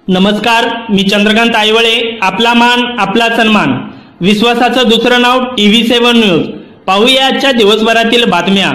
नमस्कार, मी चंद्रकांत आईवळे. आपला मान आपला सन्मान. विश्वासाचं दुसरं नाव TV7 न्यूज. पाहूया आजच्या दिवसभरातील बातम्या.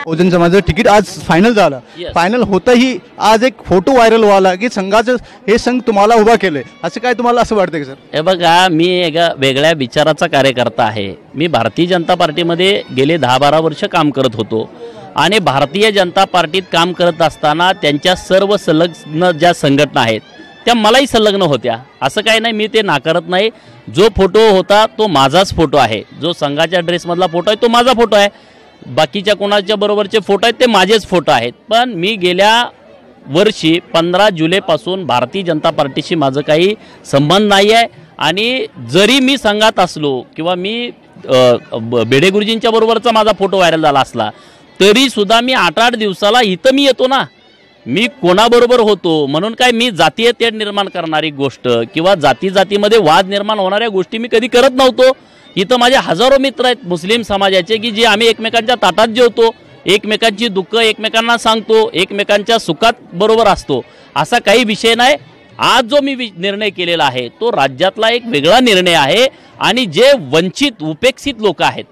बहुजन समाजाचं तिकीट आज फायनल झालं. फायनल होतही आज एक फोटो व्हायरल व्हायला की संघाचं हे संघ तुम्हाला उभा केलंय, असं काय तुम्हाला असं वाटतं की सर? हे बघा, मी एका वेगळ्या विचाराचा कार्यकर्ता आहे. मी भारतीय जनता पार्टीमध्ये गेले 10-12 वर्ष काम करत होतो आणि भारतीय जनता पार्टीत काम करत असताना त्यांच्या सर्व संलग्न ज्या संघटना आहेत त्या मलाही संलग्न होत्या. असं काही नाही, मी ते नाकारत नाही. जो फोटो होता तो माझाच फोटो आहे, जो संघाच्या ड्रेसमधला फोटो आहे तो माझा फोटो आहे. बाकीच्या कोणाच्या बरोबरचे फोटो आहेत ते माझेच फोटो आहेत. पण मी गेल्या वर्षी 15 जुलैपासून भारतीय जनता पार्टीशी माझं काही संबंध नाही आहे. आणि जरी मी संघात असलो किंवा मी बेडे गुरुजींच्या बरोबरचा माझा फोटो व्हायरल झाला असला तरीसुद्धा मी 8-8 दिवसाला इथं मी येतो ना. मी कोणाबरोबर होतो म्हणून काय मी जातीय तेढ निर्माण करणारी गोष्ट किंवा जातीमध्ये वाद निर्माण होणाऱ्या गोष्टी मी कधी करत नव्हतो. इथं माझे हजारो मित्र आहेत मुस्लिम समाजाचे की जे आम्ही एकमेकांच्या ताटात जेवतो, एकमेकांची दुःख एकमेकांना सांगतो, एकमेकांच्या सुखात बरोबर असतो. असा काही विषय नाही. आज जो मी निर्णय केलेला आहे तो राज्यातला एक वेगळा निर्णय आहे. आणि जे वंचित उपेक्षित लोक आहेत,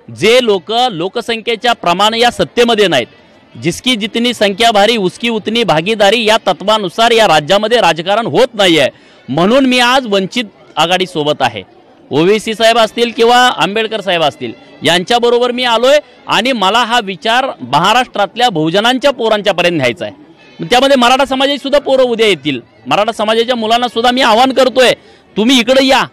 जे लोक लोकसंख्येच्या प्रमाण या सत्तेमध्ये नाहीत, जिसकी जितनी संख्या भारी उसकी उतनी भागीदारी या तत्वानुसार या राज्यामध्ये राजकारण होत नाही आहे. म्हणून मी आज वंचित आघाडी सोबत आहे. ओवेसी साहेब असतील किंवा आंबेडकर साहेब असतील यांच्याबरोबर मी आलोय आणि मला हा विचार महाराष्ट्रातल्या बहुजनांच्या पोरांच्यापर्यंत न्यायचा आहे. त्यामध्ये मराठा समाजाची सुद्धा पोरं उद्या येतील. मराठा समाजाच्या मुलांना सुद्धा मी आवाहन करतोय, तुम्ही इकडे या,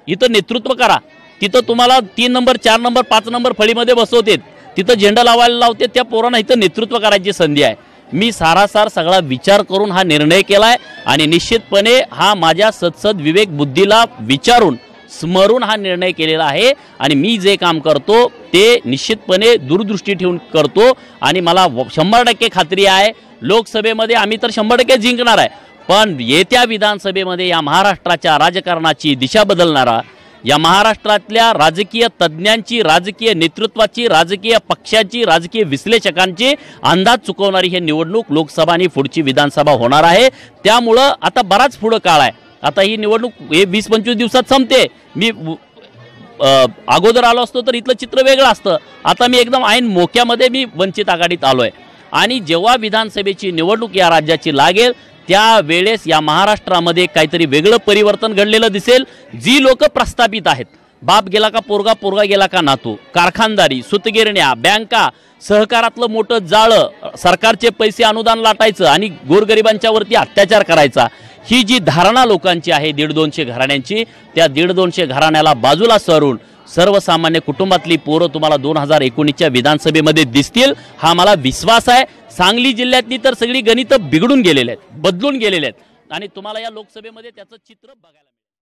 इथं नेतृत्व करा. तिथं तुम्हाला 3 नंबर 4 नंबर 5 नंबर फळीमध्ये बसवते, तिथं झेंडा लावायला लावते, त्या पोरांना इथं नेतृत्व करायची संधी आहे. मी सारासार सगळा विचार करून हा निर्णय केलाय आणि निश्चितपणे हा माझ्या सदसद विवेक बुद्धीला विचारून स्मरून हा निर्णय केलेला आहे. आणि मी जे काम करतो ते निश्चितपणे दूरदृष्टी ठेवून करतो आणि मला 100% खात्री आहे लोकसभेमध्ये आम्ही तर 100% जिंकणार आहे. पण येत्या विधानसभेमध्ये या महाराष्ट्राच्या राजकारणाची दिशा बदलणारा, या महाराष्ट्रातल्या राजकीय तज्ज्ञांची, राजकीय नेतृत्वाची, राजकीय पक्षाची, राजकीय विश्लेषकांची अंदाज चुकवणारी ही निवडणूक लोकसभा आणि पुढची विधानसभा होणार आहे. त्यामुळं आता बराच पुढं काळ आहे. आता ही निवडणूक 20-25 दिवसात संपते. मी अगोदर आलो असतो तर इथलं चित्र वेगळं असतं. आता मी एकदम ऐन मोक्यामध्ये मी वंचित आघाडीत आलोय. आणि जेव्हा विधानसभेची निवडणूक या राज्याची लागेल त्यावेळेस या महाराष्ट्रामध्ये काहीतरी वेगळं परिवर्तन घडलेलं दिसेल. जी लोक प्रस्थापित आहेत, बाप गेला का पोरगा, पोरगा गेला का नातू, कारखानदारी, सुतगिरण्या, बँका, सहकारातलं मोठं जाळं, सरकारचे पैसे अनुदान लाटायचं आणि गोरगरिबांच्या वरती अत्याचार करायचा, ही जी धारणा लोकांची आहे 150-200 घराण्यांची, त्या 150-200 घराण्याला बाजूला सरून सर्वसामान्य कुटुंबातली पोरं तुम्हाला 2019च्या विधानसभेमध्ये दिसतील, हा मला विश्वास आहे. सांगली जिल्ह्यातली तर सगळी गणितं बिघडून गेलेले आहेत, बदलून गेलेले आहेत आणि तुम्हाला या लोकसभेमध्ये त्याचं चित्र बघायला